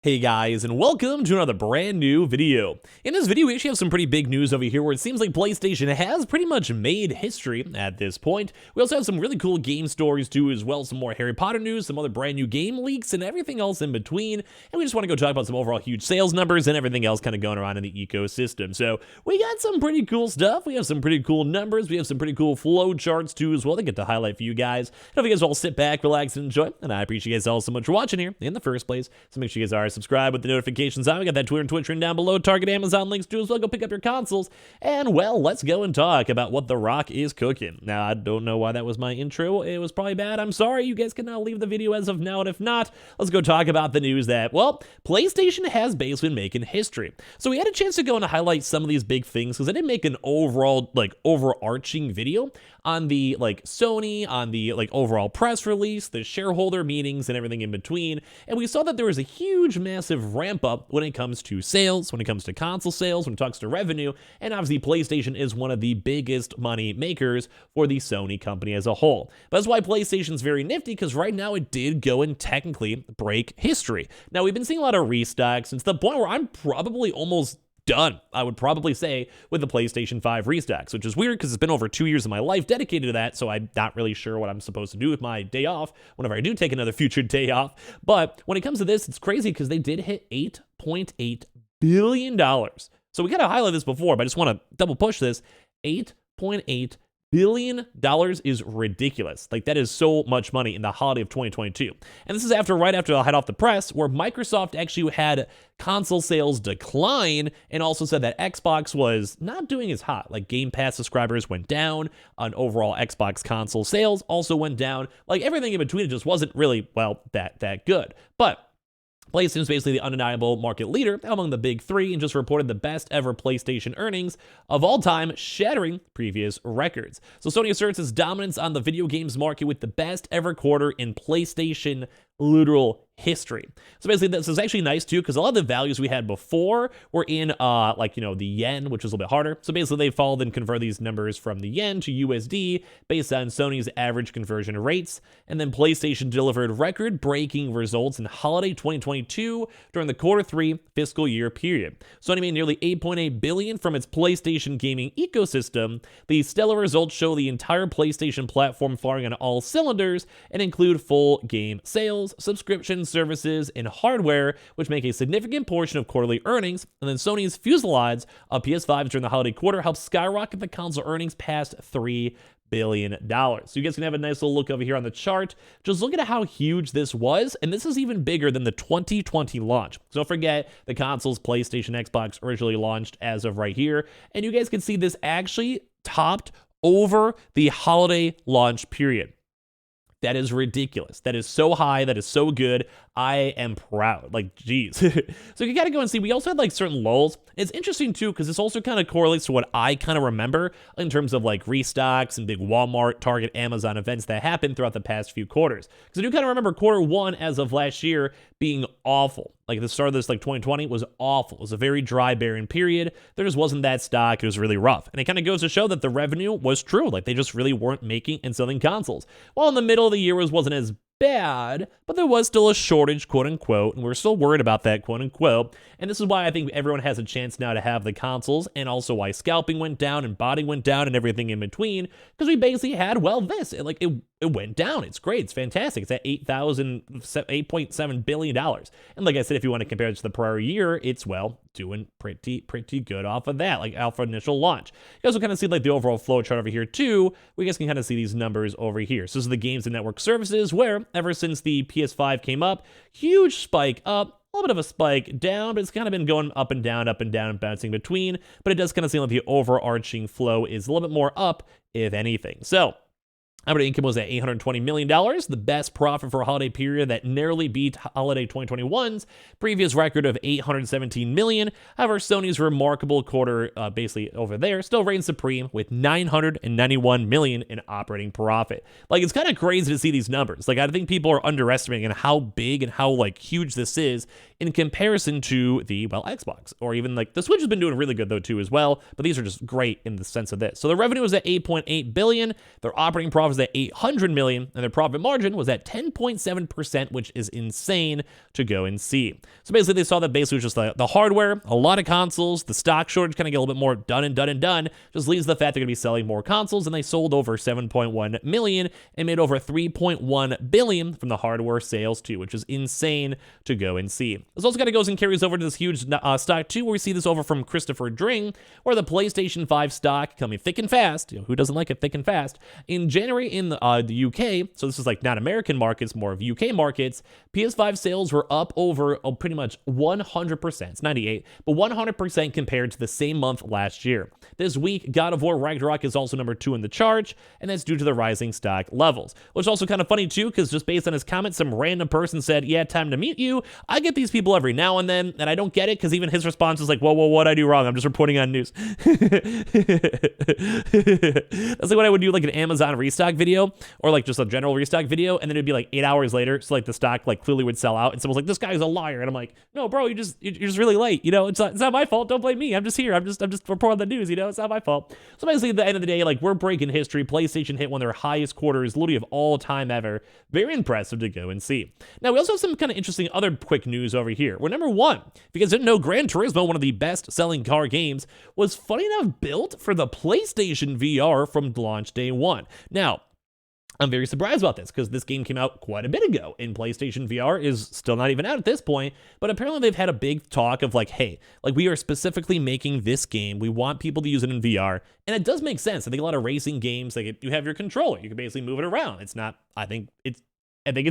Hey guys, and welcome to another brand new video. In this video, we actually have some pretty big news over here where it seems like PlayStation has pretty much made history at this point. We also have some really cool game stories too as well, some more Harry Potter news, some other brand new game leaks, and everything else in between. And we just want to go talk about some overall huge sales numbers and everything else kind of going around in the ecosystem. So we got some pretty cool stuff. We have some pretty cool numbers. We have some pretty cool flow charts too as well to get to highlight for you guys. I hope you guys all sit back, relax, and enjoy. And I appreciate you guys all so much for watching here in the first place. So make sure you guys are subscribe with the notifications on. We got that Twitter and Twitch written down below. Target, Amazon links too as well. Go pick up your consoles. And well, let's go and talk about what The Rock is cooking. Now, I don't know why that was my intro. It was probably bad. I'm sorry. You guys can now leave the video as of now. And if not, let's go talk about the news that, well, PlayStation has basically been making history. So we had a chance to go and highlight some of these big things because I didn't make an overall, overarching video on the, Sony, on the, overall press release, the shareholder meetings, and everything in between. And we saw that there was a huge, massive ramp up when it comes to sales, when it comes to console sales, when it comes to revenue, and obviously PlayStation is one of the biggest money makers for the Sony company as a whole. But that's why PlayStation's very nifty, because right now it did go and technically break history. Now, we've been seeing a lot of restocks, and to the point where I'm probably almost done, I would probably say, with the PlayStation 5 restocks, which is weird because it's been over 2 years of my life dedicated to that, so I'm not really sure what I'm supposed to do with my day off whenever I do take another future day off. But when it comes to this, it's crazy because they did hit $8.8 billion. So we got to highlight this before, but I just want to double push this. $8.8 billion is ridiculous. That is so much money in the holiday of 2022. And this is right after I head off the press, where Microsoft actually had console sales decline and also said that Xbox was not doing as hot. Game Pass subscribers went down, on overall Xbox console sales also went down. Everything in between, it just wasn't really, well, that good. But PlayStation is basically the undeniable market leader among the big three and just reported the best ever PlayStation earnings of all time, shattering previous records. So Sony asserts its dominance on the video games market with the best ever quarter in PlayStation literal history. So basically, this is actually nice too, because a lot of the values we had before were in, the yen, which is a little bit harder. So basically, they followed and convert these numbers from the yen to USD based on Sony's average conversion rates. And then PlayStation delivered record-breaking results in holiday 2022 during the Q3 fiscal year period. Sony made nearly $8.8 billion from its PlayStation gaming ecosystem. The stellar results show the entire PlayStation platform firing on all cylinders and include full game sales, subscription services, and hardware, which make a significant portion of quarterly earnings. And then Sony's fusillades of PS5s during the holiday quarter helped skyrocket the console earnings past $3 billion. So you guys can have a nice little look over here on the chart. Just look at how huge this was, and this is even bigger than the 2020 launch. So don't forget, the consoles, PlayStation, Xbox, originally launched as of right here, and you guys can see this actually topped over the holiday launch period. That is ridiculous. That is so high. That is so good. I am proud. Geez. So you got to go and see. We also had certain lulls. It's interesting too, because this also kind of correlates to what I kind of remember in terms of restocks and big Walmart, Target, Amazon events that happened throughout the past few quarters. Because I do kind of remember Q1 as of last year being awful. The start of this 2020 was awful. It was a very dry, barren period. There just wasn't that stock. It was really rough. And it kind of goes to show that the revenue was true. They just really weren't making and selling consoles. While in the middle of the year wasn't as bad, but there was still a shortage, quote unquote, and we're still worried about that, quote unquote. And this is why I think everyone has a chance now to have the consoles, and also why scalping went down and body went down and everything in between, because we basically had, well, this. It went down. It's great. It's fantastic. It's at $8.7 billion. And like I said, if you want to compare it to the prior year, it's, well, doing pretty good off of that, alpha initial launch. You also kind of see the overall flow chart over here too. We guys can kind of see these numbers over here. So this is the games and network services, where ever since the PS5 came up, huge spike up, a little bit of a spike down, but it's kind of been going up and down, and bouncing between. But it does kind of seem like the overarching flow is a little bit more up, if anything. So operating income was at $820 million, the best profit for a holiday period that narrowly beat holiday 2021's previous record of $817 million. However, Sony's remarkable quarter, basically over there, still reigns supreme with $991 million in operating profit. It's kind of crazy to see these numbers. I think people are underestimating how big and how huge this is in comparison to the, well, Xbox, or even the Switch has been doing really good though too as well. But these are just great in the sense of this. So the revenue was at $8.8 billion. Their operating profit was at 800 million, and their profit margin was at 10.7%, which is insane to go and see. So basically, they saw that basically was just the hardware, a lot of consoles, the stock shortage kind of get a little bit more done, just leads to the fact they're going to be selling more consoles, and they sold over 7.1 million and made over 3.1 billion from the hardware sales too, which is insane to go and see. This also kind of goes and carries over to this huge stock too, where we see this over from Christopher Dring, where the PlayStation 5 stock coming thick and fast, who doesn't like it thick and fast, in January in the UK, so this is like not American markets, more of UK markets, PS5 sales were up over pretty much 100%, it's 98, but 100% compared to the same month last year. This week, God of War Ragnarok is also number 2 in the chart, and that's due to the rising stock levels, which is also kind of funny too, because just based on his comment, some random person said, yeah, time to mute you. I get these people every now and then, and I don't get it, because even his response is like, whoa, what'd I do wrong? I'm just reporting on news. That's like when I would do like an Amazon restock video, or like just a general restock video, and then it'd be like 8 hours later, so like the stock like clearly would sell out, and someone's like, this guy's a liar, and I'm like, no, bro, you're just really late, it's not my fault, don't blame me, I'm just here, I'm just reporting the news, it's not my fault. So basically, at the end of the day, like, we're breaking history. PlayStation hit one of their highest quarters literally of all time ever. Very impressive to go and see. Now, we also have some kind of interesting other quick news over here. We're number 1. If you guys didn't know, Gran Turismo, one of the best-selling car games, was funny enough built for the PlayStation VR from launch day 1. Now, I'm very surprised about this because this game came out quite a bit ago, and PlayStation VR is still not even out at this point, but apparently they've had a big talk of like, hey, like we are specifically making this game. We want people to use it in VR, and it does make sense. I think a lot of racing games, like you have your controller, you can basically move it around. It's not, I think it's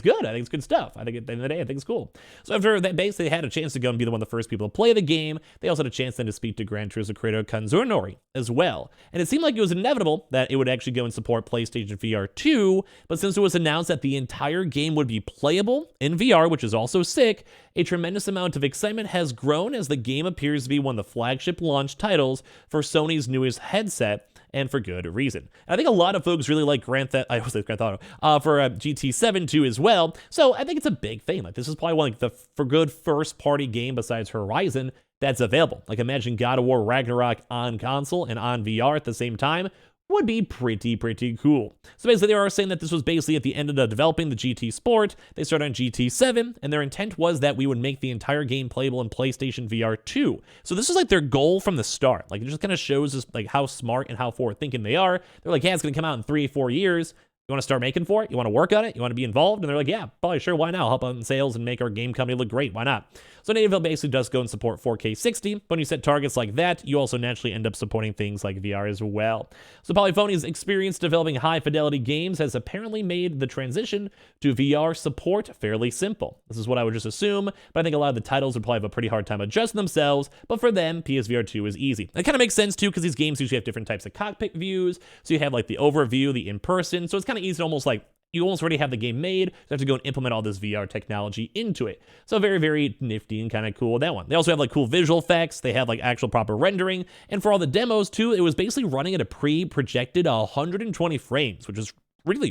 good. I think it's good stuff. I think at the end of the day, I think it's cool. So after that, basically they had a chance to go and be one of the first people to play the game. They also had a chance then to speak to Gran Turismo creator Kanzunori as well. And it seemed like it was inevitable that it would actually go and support PlayStation VR2, but since it was announced that the entire game would be playable in VR, which is also sick, a tremendous amount of excitement has grown as the game appears to be one of the flagship launch titles for Sony's newest headset, and for good reason. And I think a lot of folks really like Grand Theft Auto for GT7 too as well. So I think it's a big thing. Like this is probably one of the for good first party game besides Horizon that's available. Like imagine God of War Ragnarok on console and on VR at the same time. Would be pretty cool. So basically, they are saying that this was basically at the end of the developing the GT Sport. They started on GT7, and their intent was that we would make the entire game playable in PlayStation VR 2. So this is like their goal from the start. Like it just kind of shows us like how smart and how forward thinking they are. They're like, yeah, it's gonna come out in 3-4 years. You want to start making for it? You want to work on it? You want to be involved? And they're like, yeah, probably sure. Why not? I'll help out in sales and make our game company look great. Why not? So Nativeville basically does go and support 4K 60. But when you set targets like that, you also naturally end up supporting things like VR as well. So Polyphony's experience developing high fidelity games has apparently made the transition to VR support fairly simple. This is what I would just assume, but I think a lot of the titles would probably have a pretty hard time adjusting themselves. But for them, PSVR2 is easy. It kind of makes sense too, because these games usually have different types of cockpit views. So you have like the overview, the in-person. So it's kind of easy to almost like, you almost already have the game made, so you have to go and implement all this VR technology into it. So very nifty and kind of cool with that one. They also have like cool visual effects, they have like actual proper rendering, and for all the demos too, it was basically running at a pre-projected 120 frames, which is really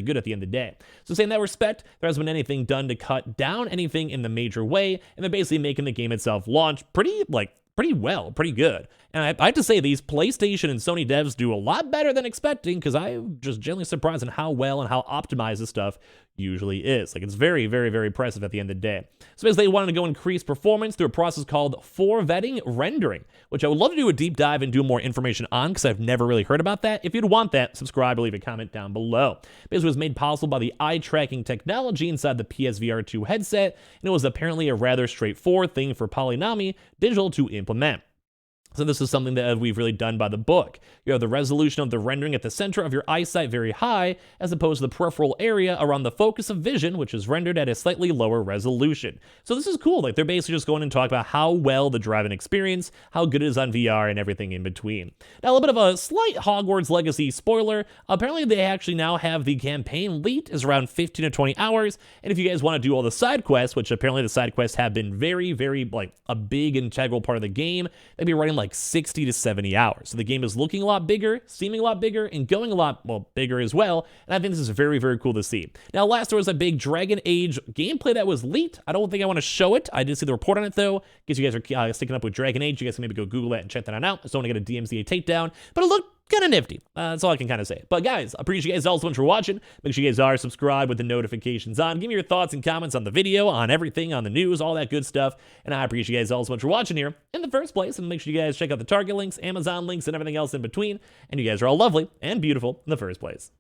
good at the end of the day. So saying that respect, there hasn't been anything done to cut down anything in the major way, and they're basically making the game itself launch pretty well, pretty good. And I have to say, these PlayStation and Sony devs do a lot better than expecting, because I'm just generally surprised on how well and how optimized this stuff usually is. Like, it's very impressive at the end of the day. So basically, they wanted to go increase performance through a process called for-vetting rendering, which I would love to do a deep dive and do more information on, because I've never really heard about that. If you'd want that, subscribe or leave a comment down below. Basically, it was made possible by the eye tracking technology inside the PSVR2 headset, and it was apparently a rather straightforward thing for Polynomy Digital to implement. So this is something that we've really done by the book. You have the resolution of the rendering at the center of your eyesight very high, as opposed to the peripheral area around the focus of vision, which is rendered at a slightly lower resolution. So this is cool. Like, they're basically just going and talk about how well the driving experience, how good it is on VR, and everything in between. Now, a little bit of a slight Hogwarts Legacy spoiler. Apparently, they actually now have the campaign leaked is around 15 to 20 hours. And if you guys want to do all the side quests, which apparently the side quests have been very like a big integral part of the game, they'd be running like 60 to 70 hours. So the game is looking a lot bigger, seeming a lot bigger, and going a lot, well, bigger as well. And I think this is very cool to see. Now, last there was a big Dragon Age gameplay that was leaked. I don't think I want to show it. I did see the report on it though. In case you guys are sticking up with Dragon Age, you guys can maybe go Google it and check that out. I just don't want to get a DMCA takedown, but it looked kind of nifty. That's all I can kind of say. But guys, I appreciate you guys all so much for watching. Make sure you guys are subscribed with the notifications on. Give me your thoughts and comments on the video, on everything, on the news, all that good stuff. And I appreciate you guys all so much for watching here in the first place. And make sure you guys check out the Target links, Amazon links, and everything else in between. And you guys are all lovely and beautiful in the first place.